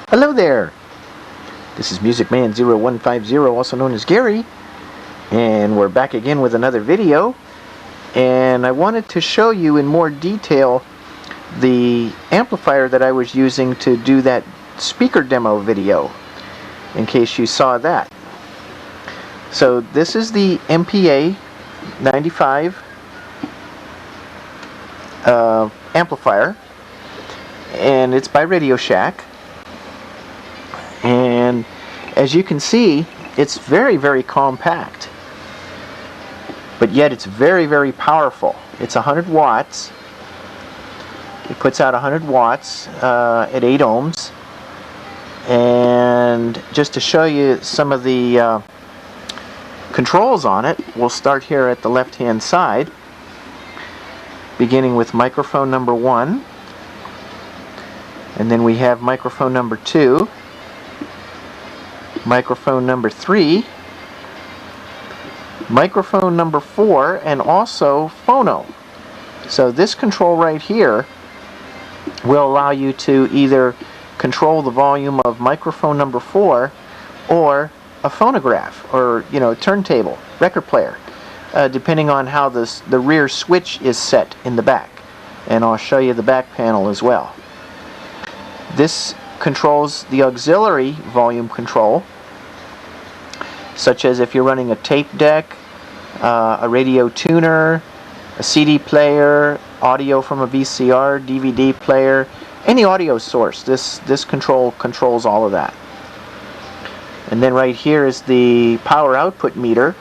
Hello there! This is MusicMan0150, also known as Gary, and we're back again with another video. And I wanted to show you in more detail the amplifier that I was using to do that speaker demo video, in case you saw that. So this is the MPA 95 amplifier, and it's by Radio Shack. And as you can see, it's very, very compact, but yet it's very, very powerful. It's 100 watts. It puts out 100 watts at 8 ohms. And just to show you some of the controls on it, we'll start here at the left hand side, beginning with microphone number 1, and then we have microphone number 2, microphone number 3, microphone number 4, and also phono. So this control right here will allow you to either control the volume of microphone number 4 or a phonograph, or turntable, record player, depending on how the rear switch is set in the back. And I'll show you the back panel as well. This controls the auxiliary volume control, such as if you're running a tape deck, a radio tuner, a CD player, audio from a VCR, DVD player, any audio source. This control controls all of that. And then right here is the power output meter,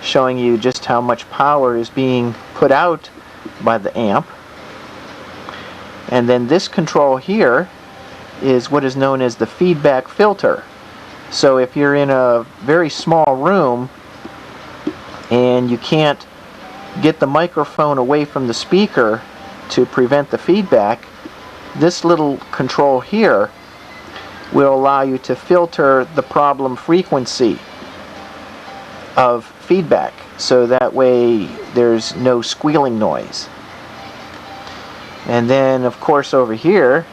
showing you just how much power is being put out by the amp. And then this control here is what is known as the feedback filter. So if you're in a very small room and you can't get the microphone away from the speaker to prevent the feedback, this little control here will allow you to filter the problem frequency of feedback, so that way there's no squealing noise. And then of course over here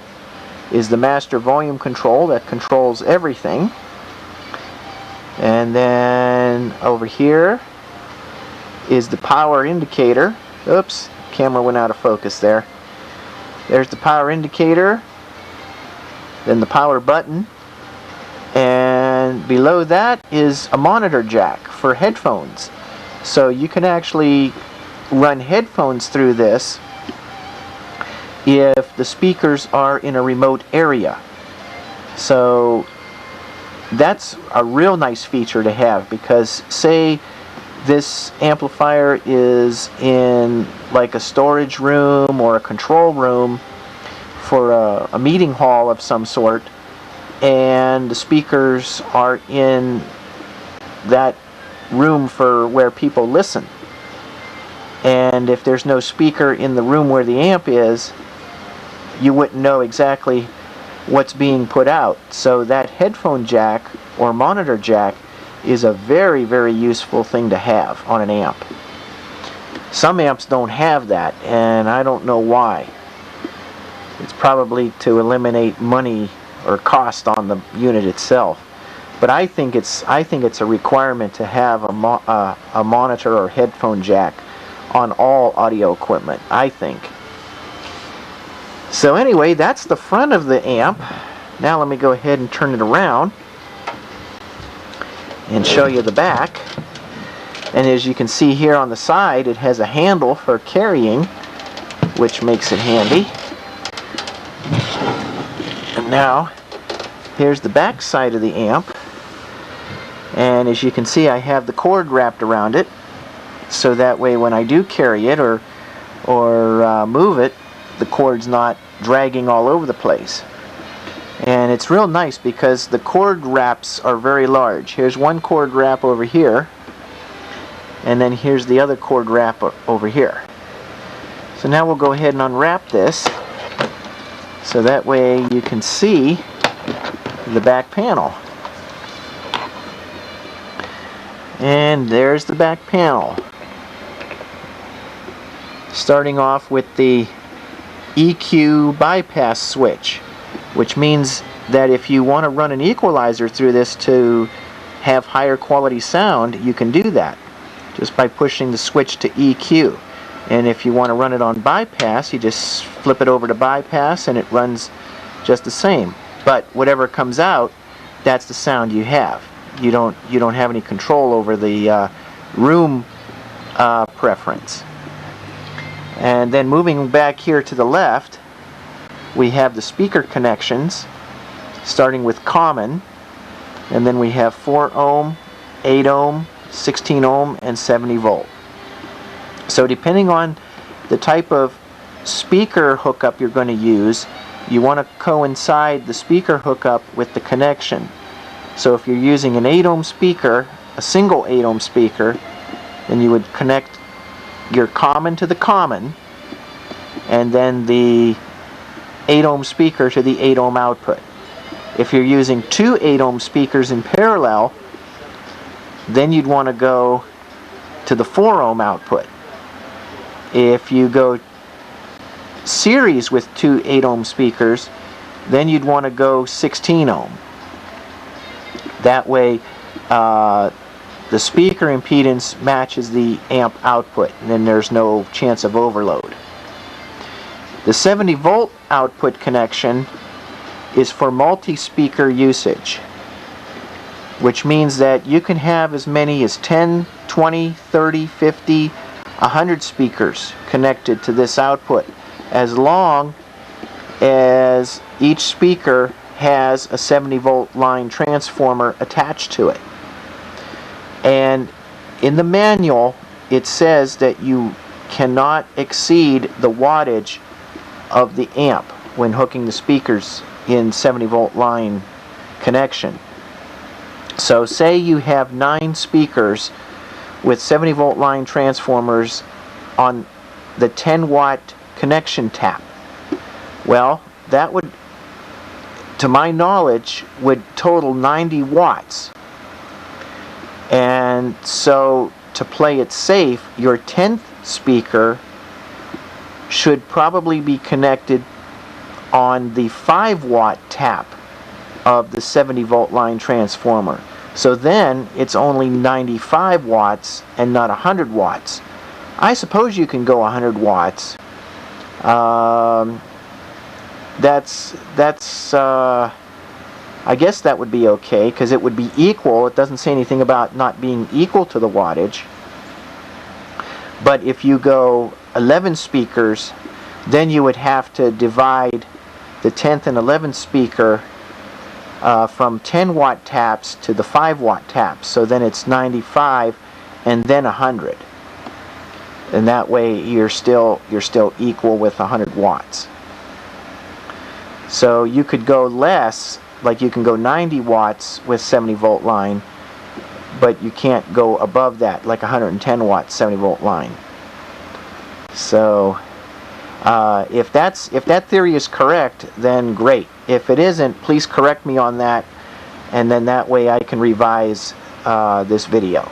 is the master volume control that controls everything. And then over here is the power indicator. Oops, camera went out of focus there. There's the power indicator, then the power button, and below that is a monitor jack for headphones. So you can actually run headphones through this if the speakers are in a remote area. So that's a real nice feature to have, because say this amplifier is in like a storage room or a control room for a meeting hall of some sort, and the speakers are in that room for where people listen, and if there's no speaker in the room where the amp is, you wouldn't know exactly what's being put out. So that headphone jack or monitor jack is a very, very useful thing to have on an amp. Some amps don't have that, and I don't know why. It's probably to eliminate money or cost on the unit itself. But I think it's a requirement to have a monitor or headphone jack on all audio equipment, I think. So anyway, that's the front of the amp. Now let me go ahead and turn it around and show you the back. And as you can see here on the side, it has a handle for carrying, which makes it handy. And now here's the back side of the amp, and as you can see, I have the cord wrapped around it, so that way when I do carry it or move it, the cord's not dragging all over the place. And it's real nice because the cord wraps are very large. Here's one cord wrap over here, and then here's the other cord wrap over here. So now we'll go ahead and unwrap this, so that way you can see the back panel. And there's the back panel. Starting off with the EQ bypass switch, which means that if you want to run an equalizer through this to have higher quality sound, you can do that just by pushing the switch to EQ. And if you want to run it on bypass, you just flip it over to bypass and it runs just the same. But whatever comes out, that's the sound you have. You don't have any control over the room preference. And then moving back here to the left, we have the speaker connections, starting with common, and then we have 4 ohm, 8 ohm, 16 ohm, and 70 volt. So depending on the type of speaker hookup you're going to use, you want to coincide the speaker hookup with the connection. So if you're using an 8 ohm speaker, a single 8 ohm speaker, then you would connect your common to the common, and then the 8 ohm speaker to the 8 ohm output. If you're using 2 8 ohm speakers in parallel, then you'd want to go to the 4 ohm output. If you go series with 2 8 ohm speakers, then you'd want to go 16 ohm. That way the speaker impedance matches the amp output, and then there's no chance of overload. The 70 volt output connection is for multi-speaker usage, which means that you can have as many as 10, 20, 30, 50, 100 speakers connected to this output, as long as each speaker has a 70 volt line transformer attached to it. And in the manual it says that you cannot exceed the wattage of the amp when hooking the speakers in 70 volt line connection. So say you have 9 speakers with 70 volt line transformers on the 10 watt connection tap. Well, that would, to my knowledge, would total 90 watts. And so to play it safe, your 10th speaker should probably be connected on the 5 watt tap of the 70 volt line transformer. So then it's only 95 watts and not 100 watts. I suppose you can go 100 watts. I guess that would be okay, because it would be equal. It doesn't say anything about not being equal to the wattage. But if you go 11 speakers, then you would have to divide the 10th and 11th speaker from 10 watt taps to the 5 watt taps. So then it's 95 and then 100. And that way you're still equal with 100 watts. So you could go less, like you can go 90 watts with 70 volt line, but you can't go above that, like 110 watt 70 volt line. So if that theory is correct, then great. If it isn't, please correct me on that, and then that way I can revise this video.